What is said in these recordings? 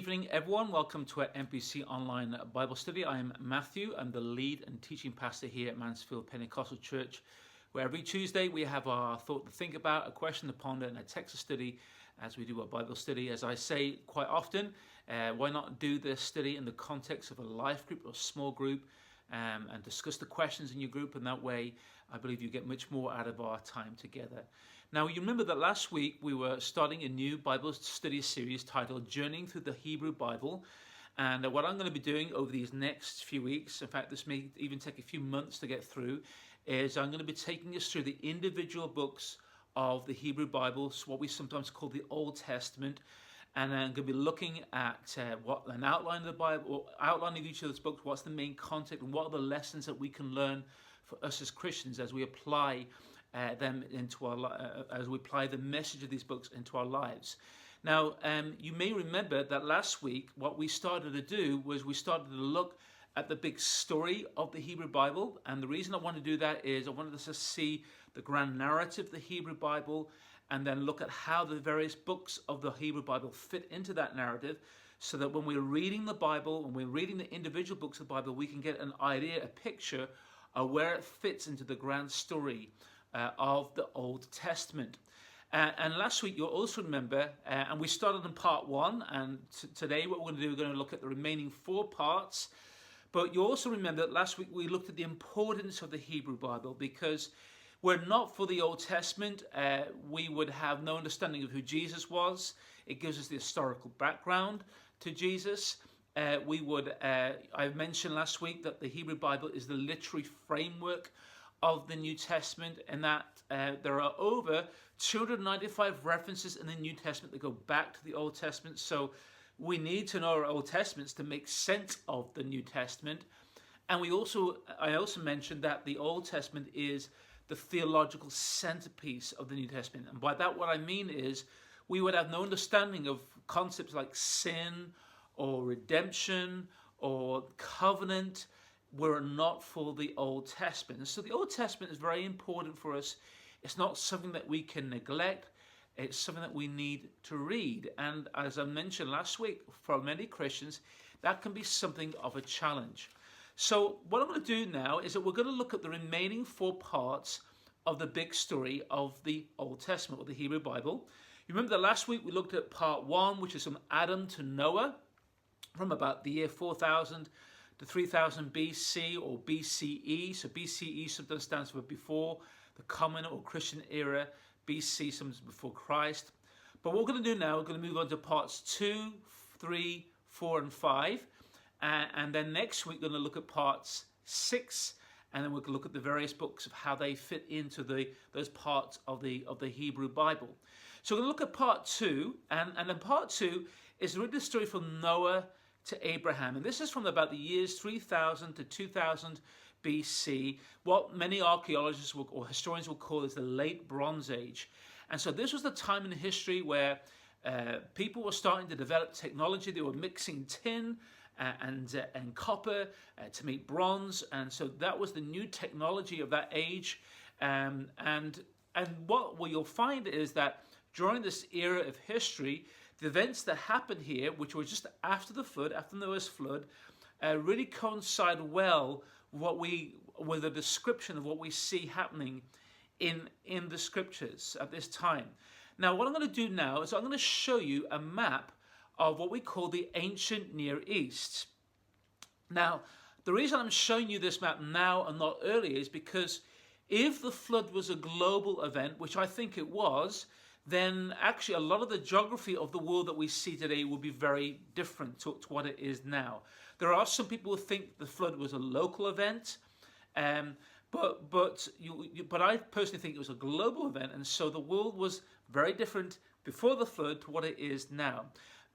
evening, everyone. Welcome to our MPC Online Bible Study. I am Matthew. I'm the lead and teaching pastor here at Mansfield Pentecostal Church, where every Tuesday we have our thought to think about, a question to ponder, and a text to study as we do our Bible study. As I say quite often, why not do this study in the context of a life group or small group and discuss the questions in your group, and that way I believe you get much more out of our time together. Now, you remember that last week we were starting a new Bible study series titled Journeying Through the Hebrew Bible. And what I'm going to be doing over these next few weeks, in fact, this may even take a few months to get through, is I'm going to be taking us through the individual books of the Hebrew Bible, so what we sometimes call the Old Testament. And I'm going to be looking at what an outline of the Bible, or outline of each of those books, what's the main content, and what are the lessons that we can learn for us as Christians as we apply them into our as we apply the message of these books into our lives. Now, you may remember that last week what we started to do was we started to look at the big story of the Hebrew Bible, and the reason I want to do that is I wanted us to see the grand narrative of the Hebrew Bible, and then look at how the various books of the Hebrew Bible fit into that narrative, so that when we're reading the Bible, when we're reading the individual books of the Bible, we can get an idea, a picture of where it fits into the grand story of the Old Testament. And last week, you'll also remember, and we started in part one, and today what we're going to do, we're going to look at the remaining four parts. But you also remember that last week we looked at the importance of the Hebrew Bible, because were it not for the Old Testament, we would have no understanding of who Jesus was. It gives us the historical background to Jesus. I mentioned last week that the Hebrew Bible is the literary framework of the New Testament, and that there are over 295 references in the New Testament that go back to the Old Testament. So we need to know our Old Testaments to make sense of the New Testament. And I also mentioned that the Old Testament is the theological centerpiece of the New Testament. And by that, what I mean is we would have no understanding of concepts like sin or redemption or covenant were it not for the Old Testament. And so the Old Testament is very important for us. It's not something that we can neglect. It's something that we need to read. And as I mentioned last week, for many Christians, that can be something of a challenge. So what I'm going to do now is that we're going to look at the remaining four parts of the big story of the Old Testament, or the Hebrew Bible. You remember that last week we looked at part one, which is from Adam to Noah, from about the year 4000 to 3000 BC or BCE. So BCE sometimes stands for before the common or Christian era. BC sometimes before Christ. But what we're going to do now, we're going to move on to parts 2, 3, 4, and 5. And then next week, we're going to look at parts 6. And then we're going to look at the various books of how they fit into those parts of the Hebrew Bible. So we're going to look at part 2. And then part 2 is really the story from Noah to Abraham. And this is from about the years 3000 to 2000 BC, what many archaeologists or historians will call is the late Bronze Age. And so this was the time in history where people were starting to develop technology. They were mixing tin and copper to make bronze. And so that was the new technology of that age. And what you'll find is that during this era of history, the events that happened here, which were just after the flood, after Noah's flood, really coincide well with the description of what we see happening in the scriptures at this time. Now, what I'm going to do now is I'm going to show you a map of what we call the ancient Near East. Now, the reason I'm showing you this map now and not earlier is because if the flood was a global event, which I think it was, then actually a lot of the geography of the world that we see today will be very different to what it is now. There are some people who think the flood was a local event, but I personally think it was a global event, and so the world was very different before the flood to what it is now.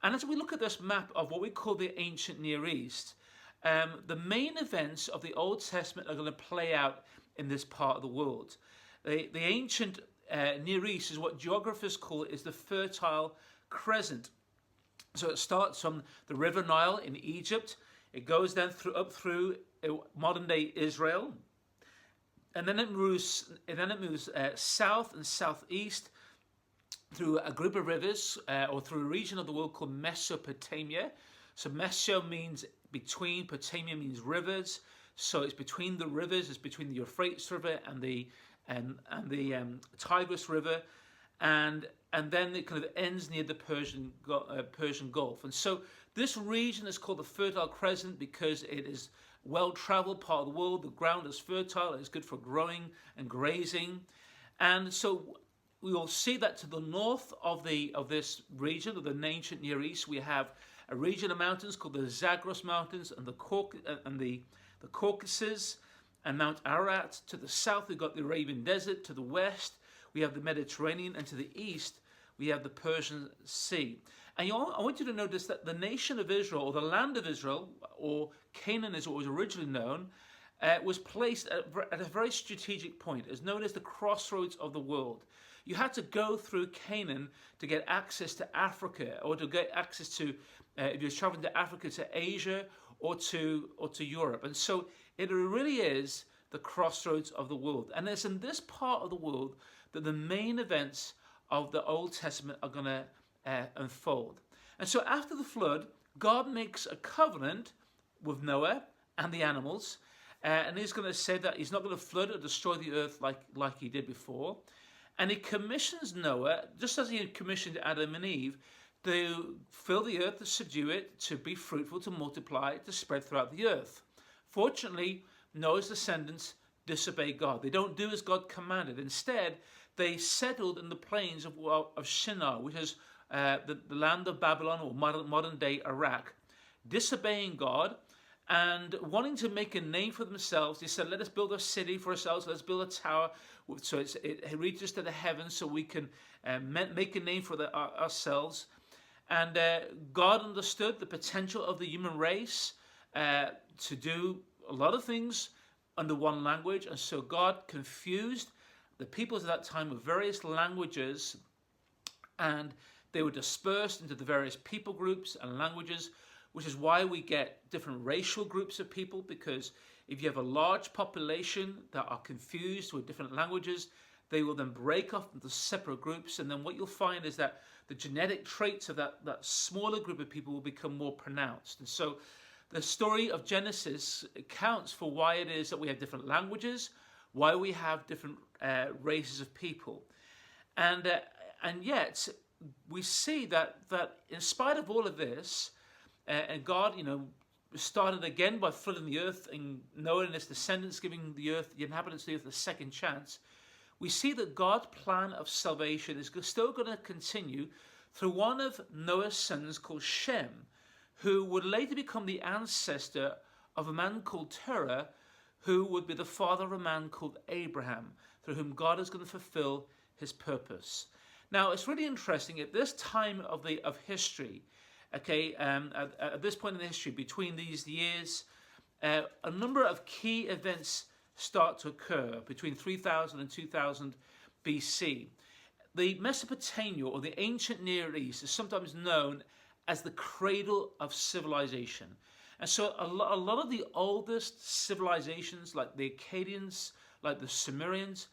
And as we look at this map of what we call the ancient Near East, the main events of the Old Testament are going to play out in this part of the world. The ancient Near East is what geographers call is the Fertile Crescent. So it starts from the River Nile in Egypt. It goes then up through modern-day Israel, and then it moves south and southeast through a group of rivers or through a region of the world called Mesopotamia. So Meso means between, Potamia means rivers. So it's between the rivers, it's between the Euphrates River and the Tigris River, and then it kind of ends near the Persian Gulf. And so this region is called the Fertile Crescent because it is well-traveled part of the world. The ground is fertile, it's good for growing and grazing. And so we will see that to the north of this region of the ancient Near East, we have a region of mountains called the Zagros Mountains and the Caucasus and Mount Ararat. To the south, we've got the Arabian Desert. To the west, we have the Mediterranean, and to the east, we have the Persian Sea. And I want you to notice that the nation of Israel, or the land of Israel, or Canaan as it was originally known, was placed at a very strategic point. It's known as the crossroads of the world. You had to go through Canaan to get access to Africa, or to get access to, if you're traveling to Africa, to Asia, or to Europe. And so it really is the crossroads of the world. And it's in this part of the world that the main events of the Old Testament are going to unfold. And so after the flood, God makes a covenant with Noah and the animals, and he's going to say that he's not going to flood or destroy the earth like he did before. And he commissions Noah, just as he had commissioned Adam and Eve, to fill the earth, to subdue it, to be fruitful, to multiply, to spread throughout the earth. Fortunately, Noah's descendants disobey God. They don't do as God commanded. Instead, they settled in the plains of Shinar, which is the land of Babylon, or modern-day Iraq. Disobeying God and wanting to make a name for themselves, they said, let us build a city for ourselves, let's build a tower so it reaches to the heavens so we can make a name for ourselves. And God understood the potential of the human race to do a lot of things under one language, and so God confused the peoples of that time with various languages, and they were dispersed into the various people groups and languages, which is why we get different racial groups of people, because if you have a large population that are confused with different languages, they will then break off into separate groups, and then what you'll find is that the genetic traits of that smaller group of people will become more pronounced. And so the story of Genesis accounts for why it is that we have different languages, why we have different races of people. And yet we see that in spite of all of this, and God, started again by flooding the earth and Noah and his descendants giving the inhabitants of the earth a second chance, we see that God's plan of salvation is still going to continue through one of Noah's sons called Shem, who would later become the ancestor of a man called Terah, who would be the father of a man called Abraham, through whom God is going to fulfill his purpose. Now, it's really interesting at this time of history, at this point in the history, between these years, a number of key events start to occur between 3000 and 2000 BC. The Mesopotamia, or the ancient Near East, is sometimes known as the cradle of civilization. And so a lot of the oldest civilizations, like the Akkadians, like the Sumerians,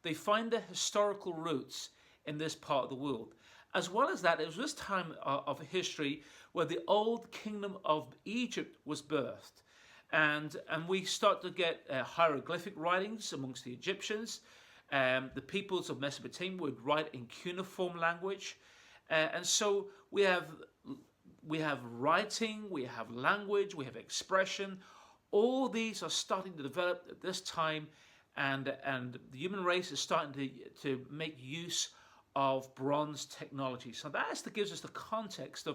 they find their historical roots in this part of the world. As well as that, it was this time of history where the old kingdom of Egypt was birthed. And we start to get hieroglyphic writings amongst the Egyptians. The peoples of Mesopotamia would write in cuneiform language. And so we have writing, we have language, we have expression. All these are starting to develop at this time, and the human race is starting to make use of bronze technology. So that gives us the context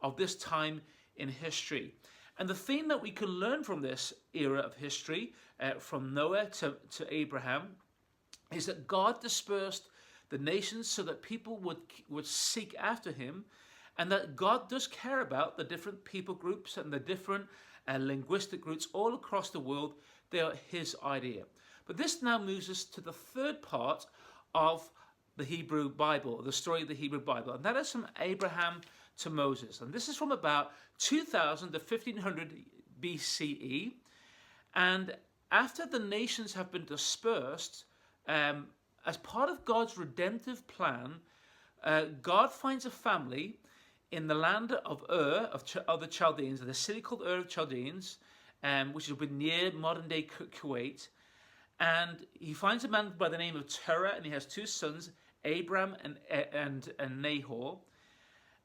of this time in history. And the thing that we can learn from this era of history, from Noah to Abraham, is that God dispersed the nations so that people would seek after him, and that God does care about the different people groups and the different linguistic groups all across the world. They are his idea. But this now moves us to the third part of the Hebrew Bible, the story of the Hebrew Bible, and that is from Abraham to Moses. And this is from about 2000 to 1500 BCE. And after the nations have been dispersed, as part of God's redemptive plan, God finds a family in the land of Ur, of the Chaldeans, the city called Ur of Chaldeans, which is near modern-day Kuwait. And he finds a man by the name of Terah, and he has two sons, Abram and Nahor.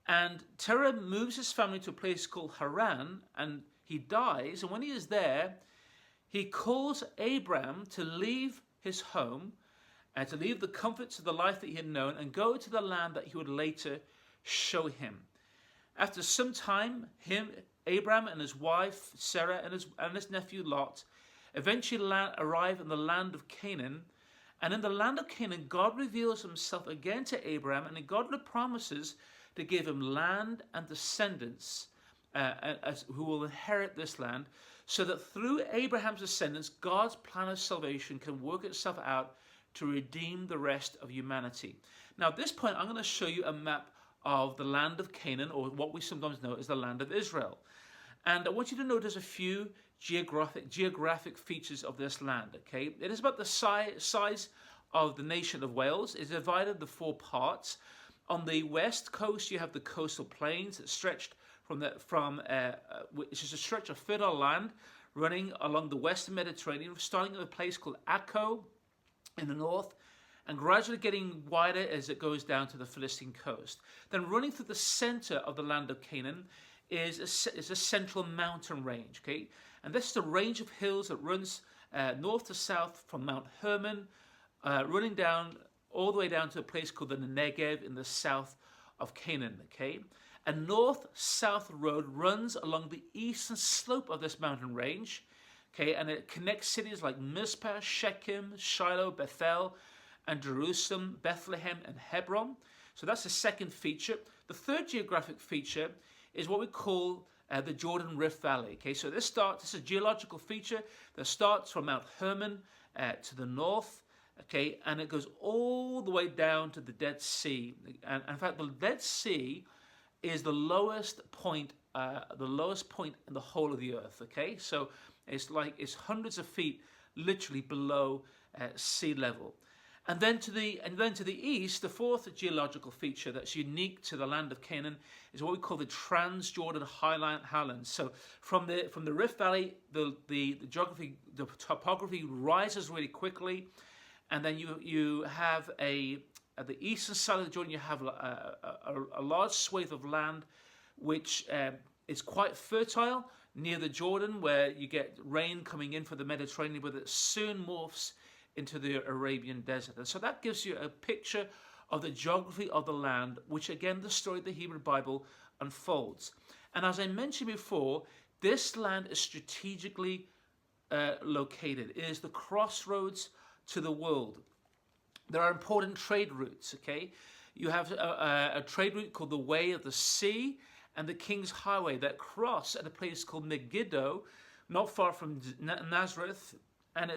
And Terah moves his family to a place called Haran, and he dies. And when he is there, he calls Abram to leave his home and to leave the comforts of the life that he had known and go to the land that he would later show him. After some time, Abram and his wife Sarah and his nephew Lot eventually arrive in the land of Canaan. And in the land of Canaan, God reveals himself again to Abram, and God promises to give him land and descendants who will inherit this land, so that through Abraham's descendants, God's plan of salvation can work itself out to redeem the rest of humanity. Now, at this point, I'm going to show you a map of the land of Canaan, or what we sometimes know as the land of Israel. And I want you to notice a few geographic features of this land. Okay, it is about the size of the nation of Wales. It's divided into four parts. On the west coast, you have the coastal plains that stretched which is a stretch of fertile land running along the western Mediterranean, starting at a place called Akko in the north, and gradually getting wider as it goes down to the Philistine coast. Then running through the center of the land of Canaan is a central mountain range. Okay, and this is a range of hills that runs north to south from Mount Hermon, running down all the way down to a place called the Negev in the south of Canaan. Okay, a north-south road runs along the eastern slope of this mountain range. Okay, and it connects cities like Mizpah, Shechem, Shiloh, Bethel, and Jerusalem, Bethlehem, and Hebron. So that's the second feature. The third geographic feature is what we call the Jordan Rift Valley. Okay, so this is a geological feature that starts from Mount Hermon to the north. Okay, and it goes all the way down to the Dead Sea. And in fact, the Dead Sea is the lowest point in the whole of the earth. Okay, so it's hundreds of feet, literally below sea level. And then to the east, the fourth geological feature that's unique to the land of Canaan is what we call the Transjordan Highlands. So from the Rift Valley, the topography rises really quickly, and then you have at the eastern side of the Jordan, you have a large swathe of land which is quite fertile near the Jordan, where you get rain coming in from the Mediterranean, but it soon morphs into the Arabian desert. And so that gives you a picture of the geography of the land, which again the story of the Hebrew Bible unfolds. And as I mentioned before, this land is strategically located. It is the crossroads to the world. There are important trade routes. Okay, you have a trade route called the Way of the Sea and the King's Highway that cross at a place called Megiddo, not far from Nazareth. And it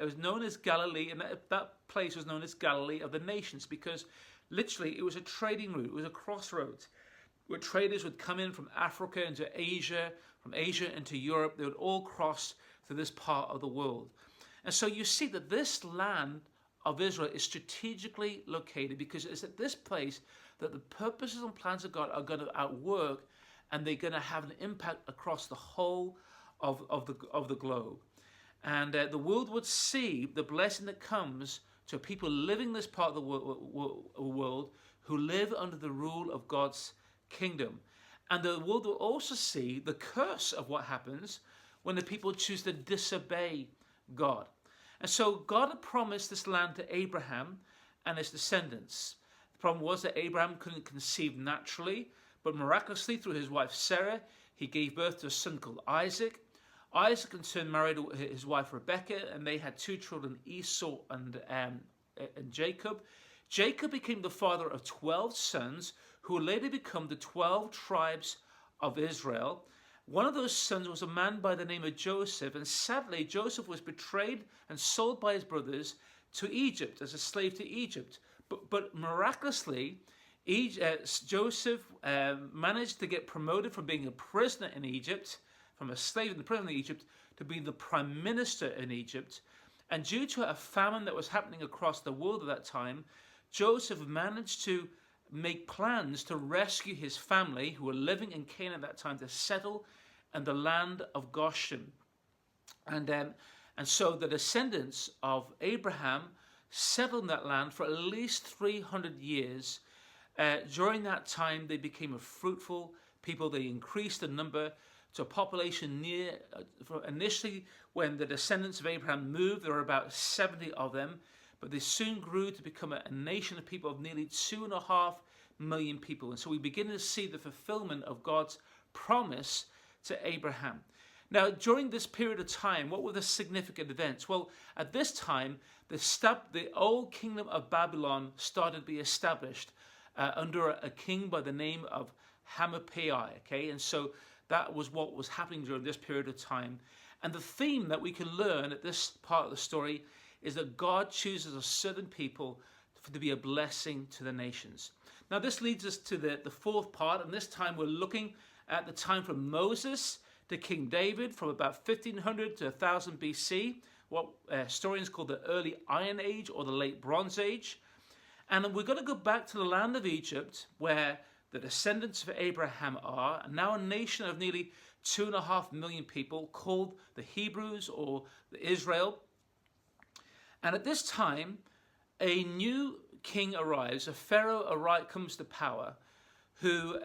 was known as Galilee, and that place was known as Galilee of the Nations, because literally it was a trading route. It was a crossroads where traders would come in from Africa into Asia, from Asia into Europe. They would all cross through this part of the world. And so you see that this land of Israel is strategically located, because it's at this place that the purposes and plans of God are going to outwork, and they're going to have an impact across the whole of the globe. And the world would see the blessing that comes to people living this part of the world who live under the rule of God's kingdom. And the world will also see the curse of what happens when the people choose to disobey God. And so God had promised this land to Abraham and his descendants. The problem was that Abraham couldn't conceive naturally, but miraculously through his wife Sarah, he gave birth to a son called Isaac. Isaac in turn married his wife Rebekah, and they had two children, Esau and Jacob. Jacob became the father of 12 sons, who would later become the 12 tribes of Israel. One of those sons was a man by the name of Joseph, and sadly Joseph was betrayed and sold by his brothers to Egypt as a slave to Egypt. But miraculously, Joseph managed to get promoted from being a prisoner in Egypt, from a slave in the prison in Egypt, to be the prime minister in Egypt. And due to a famine that was happening across the world at that time, Joseph managed to make plans to rescue his family, who were living in Canaan at that time, to settle in the land of Goshen. And so the descendants of Abraham settled in that land for at least 300 years. During that time, they became a fruitful people. They increased in number to a population near, initially when the descendants of Abraham moved, there were about 70 of them, but they soon grew to become a nation of people of nearly 2.5 million people. And so we begin to see the fulfillment of God's promise to Abraham. Now, during this period of time, what were the significant events? Well, at this time, the old kingdom of Babylon started to be established under a king by the name of Hamapai. Okay, and so that was what was happening during this period of time. And the theme that we can learn at this part of the story is that God chooses a certain people to be a blessing to the nations. Now, this leads us to the fourth part, and this time we're looking at the time from Moses to King David, from about 1500 to 1000 BC, what historians call the early Iron Age or the late Bronze Age. And we're going to go back to the land of Egypt, where the descendants of Abraham are, and now a nation of nearly 2.5 million people called the Hebrews or the Israel. And at this time, a new king arrives, a pharaoh comes to power, who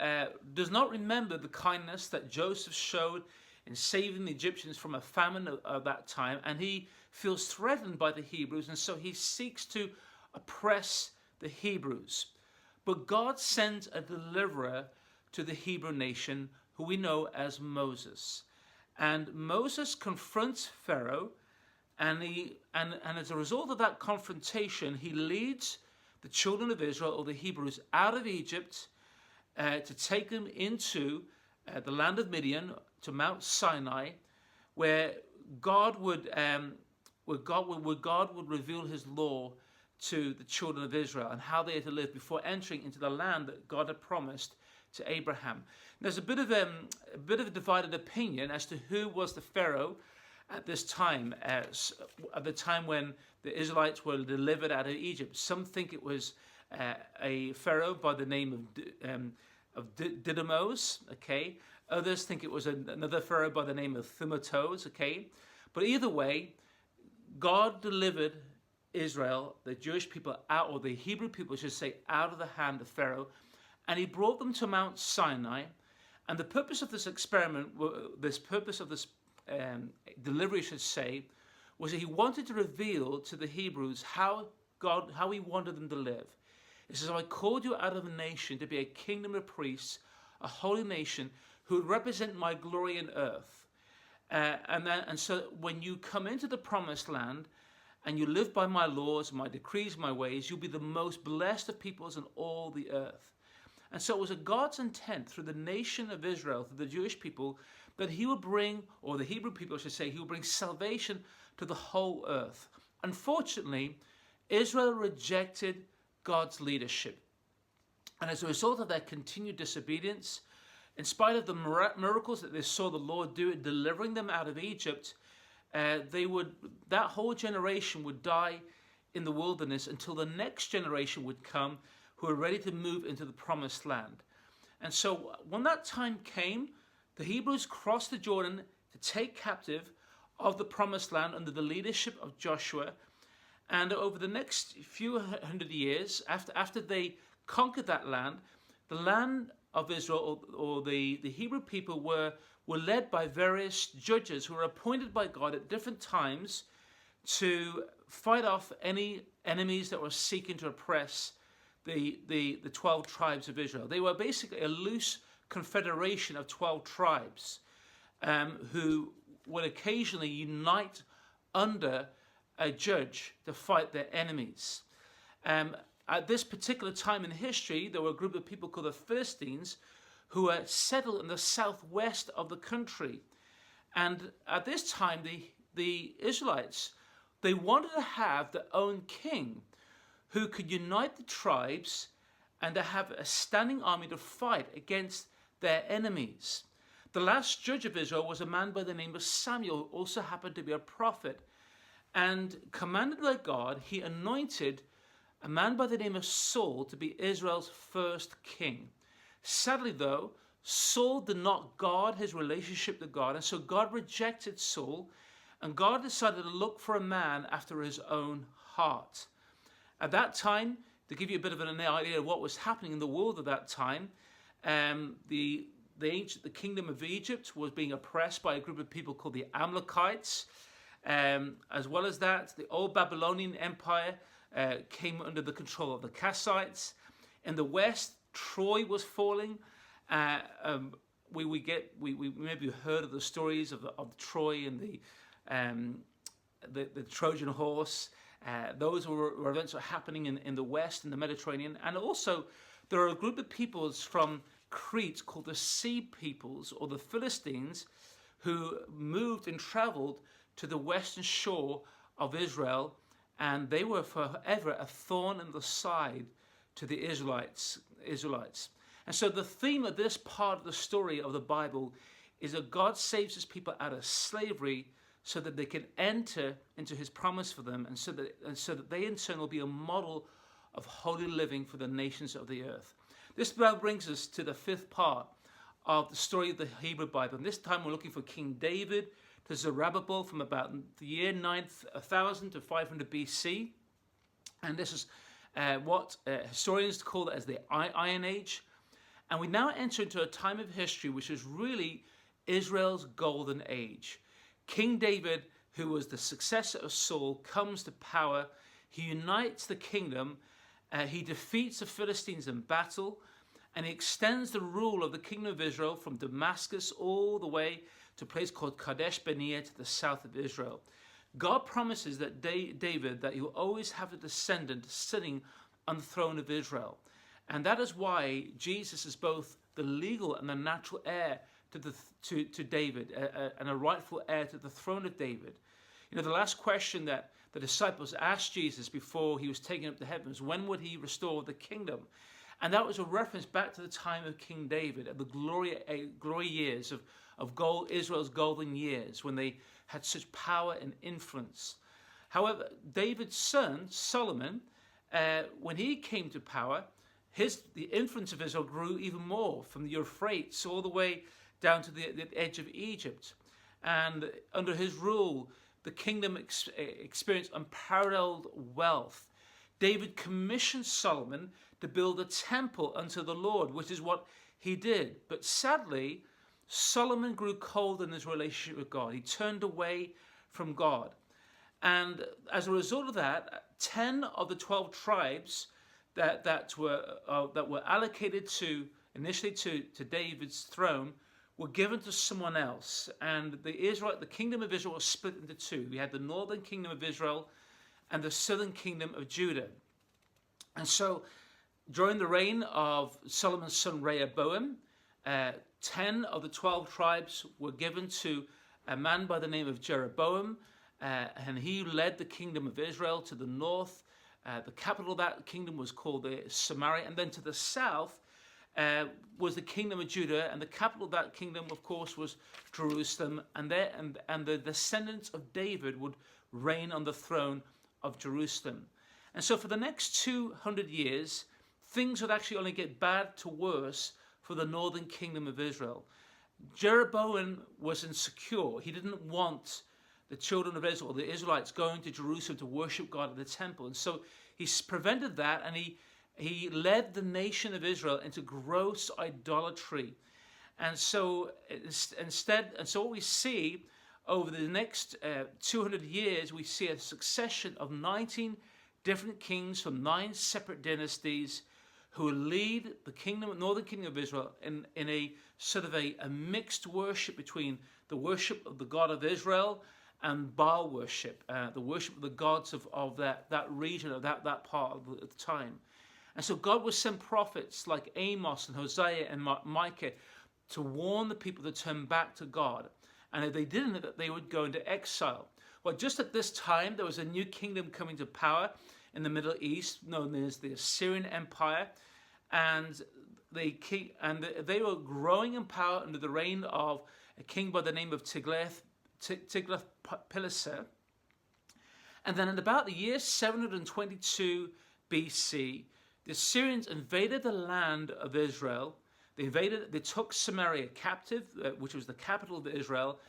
does not remember the kindness that Joseph showed in saving the Egyptians from a famine of that time, and he feels threatened by the Hebrews, and so he seeks to oppress the Hebrews. But God sends a deliverer to the Hebrew nation, who we know as Moses. And Moses confronts Pharaoh, and as a result of that confrontation, he leads the children of Israel, or the Hebrews, out of Egypt to take them into the land of Midian, to Mount Sinai, where God would reveal his law to the children of Israel and how they are to live before entering into the land that God had promised to Abraham. There's a bit of a divided opinion as to who was the Pharaoh at this time, at the time when the Israelites were delivered out of Egypt. Some think it was a Pharaoh by the name of Didymos, okay? Others think it was another Pharaoh by the name of Thumotose, okay? But either way, God delivered Israel, the Jewish people, out, or the Hebrew people, should say, out of the hand of Pharaoh, and he brought them to Mount Sinai. And the purpose of this experiment, delivery, should say, was that he wanted to reveal to the Hebrews how he wanted them to live. He says, "I called you out of a nation to be a kingdom of priests, a holy nation who would represent my glory in earth." And so when you come into the promised land and you live by my laws, my decrees, my ways, you'll be the most blessed of peoples in all the earth. And so it was God's intent through the nation of Israel, through the Jewish people, that he would bring, or the Hebrew people should say, he would bring salvation to the whole earth. Unfortunately, Israel rejected God's leadership. And as a result of their continued disobedience, in spite of the miracles that they saw the Lord do in delivering them out of Egypt, that whole generation would die in the wilderness until the next generation would come, who are ready to move into the promised land. And so when that time came, the Hebrews crossed the Jordan to take captive of the promised land under the leadership of Joshua. And over the next few hundred years, after they conquered that land, the land of Israel, or the Hebrew people, were led by various judges who were appointed by God at different times to fight off any enemies that were seeking to oppress the 12 tribes of Israel. They were basically a loose confederation of 12 tribes who would occasionally unite under a judge to fight their enemies. At this particular time in history, there were a group of people called the Philistines who were settled in the southwest of the country. And at this time, the Israelites, they wanted to have their own king who could unite the tribes and to have a standing army to fight against their enemies. The last judge of Israel was a man by the name of Samuel, who also happened to be a prophet. And commanded by God, he anointed a man by the name of Saul to be Israel's first king. Sadly, though, Saul did not guard his relationship to God, and so God rejected Saul, and God decided to look for a man after his own heart. At that time, to give you a bit of an idea of what was happening in the world at that time, the kingdom of Egypt was being oppressed by a group of people called the Amalekites. As well as that, the old Babylonian Empire came under the control of the Kassites. In the west, Troy was falling. We maybe heard of the stories of Troy and the Trojan horse. Those were events that were happening in the west, in the Mediterranean. And also, there are a group of peoples from Crete called the Sea Peoples, or the Philistines, who moved and traveled to the western shore of Israel, and they were forever a thorn in the side to the Israelites. And so the theme of this part of the story of the Bible is that God saves his people out of slavery so that they can enter into his promise for them, and so that they in turn will be a model of holy living for the nations of the earth. This brings us to the fifth part of the story of the Hebrew Bible. And this time we're looking for King David to Zerubbabel from about the year 1000 to 500 BC. And this is what historians call it as the Iron Age. And we now enter into a time of history which is really Israel's golden age. King David, who was the successor of Saul, comes to power. He unites the kingdom. He defeats the Philistines in battle. And he extends the rule of the kingdom of Israel from Damascus all the way to a place called Kadesh Barnea to the south of Israel. God promises that David that he will always have a descendant sitting on the throne of Israel. And that is why Jesus is both the legal and the natural heir to David, and a rightful heir to the throne of David. You know, the last question that the disciples asked Jesus before he was taken up to heaven was, when would he restore the kingdom? And that was a reference back to the time of King David, at the glory years of Israel's golden years, when they had such power and influence. However, David's son, Solomon, when he came to power, the influence of Israel grew even more, from the Euphrates all the way down to the edge of Egypt. And under his rule, the kingdom experienced unparalleled wealth. David commissioned Solomon to build a temple unto the Lord, which is what he did. But sadly, Solomon grew cold in his relationship with God. He turned away from God. And as a result of that, 10 of the 12 tribes that were allocated initially to David's throne were given to someone else. And the kingdom of Israel was split into two. We had the northern kingdom of Israel and the southern kingdom of Judah. And so during the reign of Solomon's son Rehoboam, 10 of the 12 tribes were given to a man by the name of Jeroboam, and he led the kingdom of Israel to the north. The capital of that kingdom was called Samaria, and then to the south was the kingdom of Judah, and the capital of that kingdom, of course, was Jerusalem, and the descendants of David would reign on the throne of Jerusalem. And so for the next 200 years, things would actually only get bad to worse for the northern kingdom of Israel. Jeroboam was insecure. He didn't want the children of Israel, the Israelites, going to Jerusalem to worship God at the temple. And so he prevented that, and he led the nation of Israel into gross idolatry. And so what we see over the next 200 years, we see a succession of 19 different kings from 9 separate dynasties who lead the northern kingdom of Israel in a sort of a mixed worship between the worship of the God of Israel and Baal worship, the worship of the gods of that region, of that part of the time. And so God would send prophets like Amos and Hosea and Micah to warn the people to turn back to God. And if they didn't, they would go into exile. Well, just at this time, there was a new kingdom coming to power in the Middle East, known as the Assyrian Empire. And they were growing in power under the reign of a king by the name of Tiglath-Pileser. And then in about the year 722 BC, BC, the Assyrians invaded the land of Israel. They took Samaria captive, which was the capital of Israel,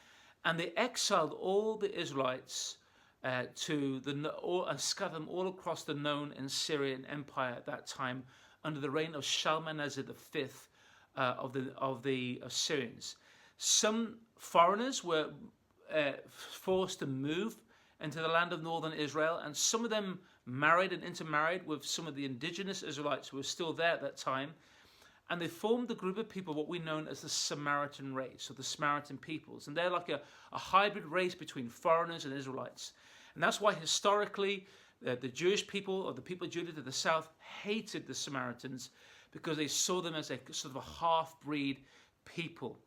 and they exiled all the Israelites and scattered them all across the known Assyrian Empire at that time under the reign of Shalmaneser V of the Assyrians. Some foreigners were forced to move into the land of northern Israel, and some of them married and intermarried with some of the indigenous Israelites who were still there at that time, and they formed a group of people, what we know as the Samaritan race, or the Samaritan peoples, and they're like a hybrid race between foreigners and Israelites. And that's why historically the Jewish people, or the people of Judah to the south, hated the Samaritans, because they saw them as a sort of a half-breed people.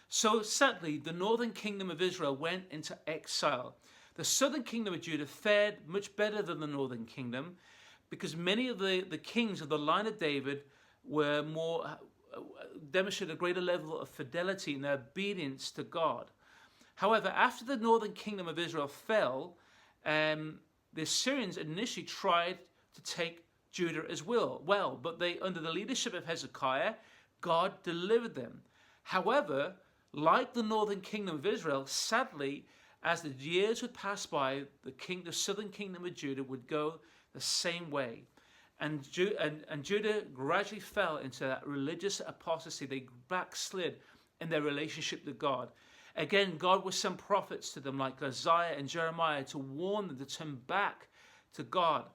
So sadly, the northern kingdom of Israel went into exile. The southern kingdom of Judah fared much better than the northern kingdom, because many of the kings of the line of David were demonstrated a greater level of fidelity in their obedience to God. However, after the northern kingdom of Israel fell, the Assyrians initially tried to take Judah as well, but they, under the leadership of Hezekiah, God delivered them. However, like the northern kingdom of Israel, sadly, as the years would pass by, the southern kingdom of Judah would go the same way. And Judah gradually fell into that religious apostasy. They backslid in their relationship to God. Again, God would send prophets to them like Isaiah and Jeremiah to warn them to turn back to God.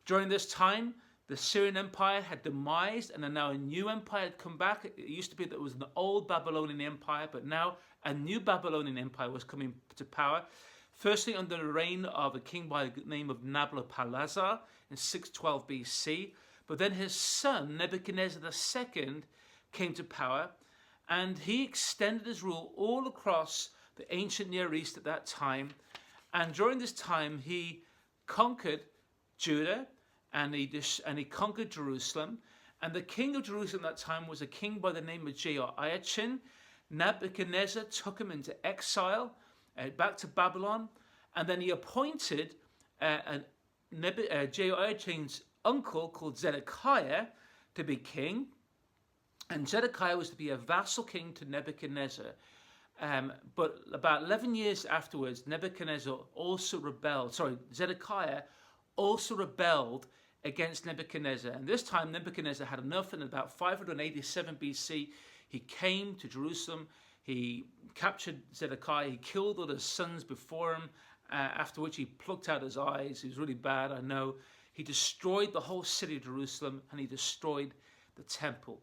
During this time, the Syrian Empire had demised, and then now a new empire had come back. It used to be that it was an old Babylonian Empire, but now a new Babylonian Empire was coming to power. Firstly, under the reign of a king by the name of Nabopolassar in 612 BC. But then his son, Nebuchadnezzar II, came to power, and he extended his rule all across the ancient Near East at that time. And during this time, he conquered Judah, and he conquered Jerusalem. And the king of Jerusalem at that time was a king by the name of Jehoiachin. Nebuchadnezzar took him into exile, back to Babylon, and then he appointed Jehoiachin's uncle called Zedekiah to be king, and Zedekiah was to be a vassal king to Nebuchadnezzar. But about 11 years afterwards, Zedekiah also rebelled against Nebuchadnezzar, and this time Nebuchadnezzar had enough, and in about 587 BC, he came to Jerusalem. He captured Zedekiah. He killed all his sons before him, after which he plucked out his eyes. He was really bad, I know. He destroyed the whole city of Jerusalem, and he destroyed the temple.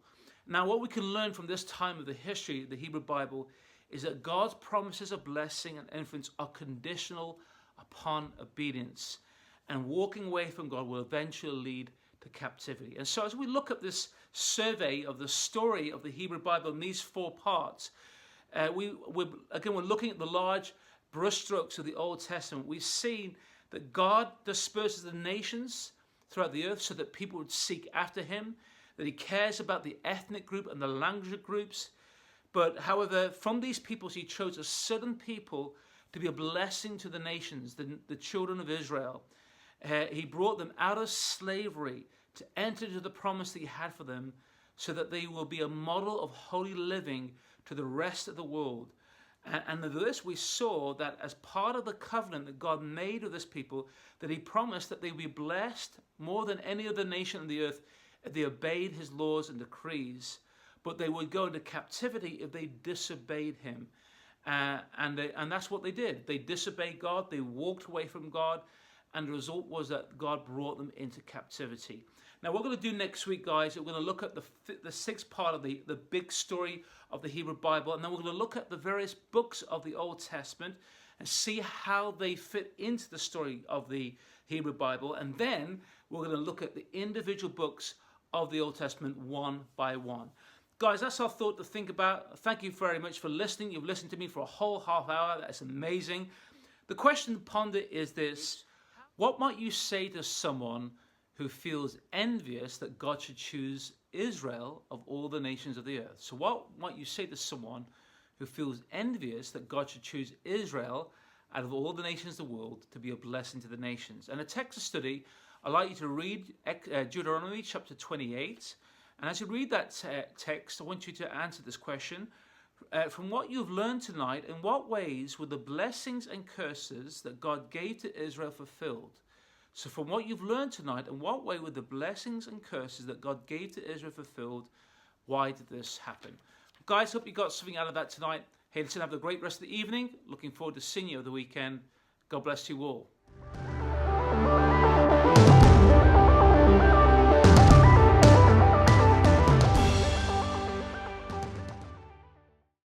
Now, what we can learn from this time of the history of the Hebrew Bible is that God's promises of blessing and influence are conditional upon obedience, and walking away from God will eventually lead to captivity. And so as we look at this survey of the story of the Hebrew Bible in these four parts, we're looking at the large brushstrokes of the Old Testament. We've seen that God disperses the nations throughout the earth so that people would seek after him, that he cares about the ethnic group and the language groups. But however, from these peoples, he chose a certain people to be a blessing to the nations, the children of Israel. He brought them out of slavery to enter into the promise that he had for them, so that they will be a model of holy living to the rest of the world. And of this we saw that as part of the covenant that God made with this people, that he promised that they would be blessed more than any other nation on the earth if they obeyed his laws and decrees, but they would go into captivity if they disobeyed him. And that's what they did. They disobeyed God, they walked away from God, and the result was that God brought them into captivity. Now, what we're going to do next week, guys, we're going to look at the sixth part of the big story of the Hebrew Bible, and then we're going to look at the various books of the Old Testament and see how they fit into the story of the Hebrew Bible. And then we're going to look at the individual books of the Old Testament one by one. Guys, that's our thought to think about. Thank you very much for listening. You've listened to me for a whole half hour. That's amazing. The question to ponder is this: what might you say to someone who feels envious that God should choose Israel of all the nations of the earth? So what might you say to someone who feels envious that God should choose Israel out of all the nations of the world to be a blessing to the nations. And a text to study, I'd like you to read Deuteronomy chapter 28. And as you read that text, I want you to answer this question. From what you've learned tonight, in what ways were the blessings and curses that God gave to Israel fulfilled? So from what you've learned tonight, in what way were the blessings and curses that God gave to Israel fulfilled? Why did this happen? Guys, hope you got something out of that tonight. Hey, listen, have a great rest of the evening. Looking forward to seeing you over the weekend. God bless you all.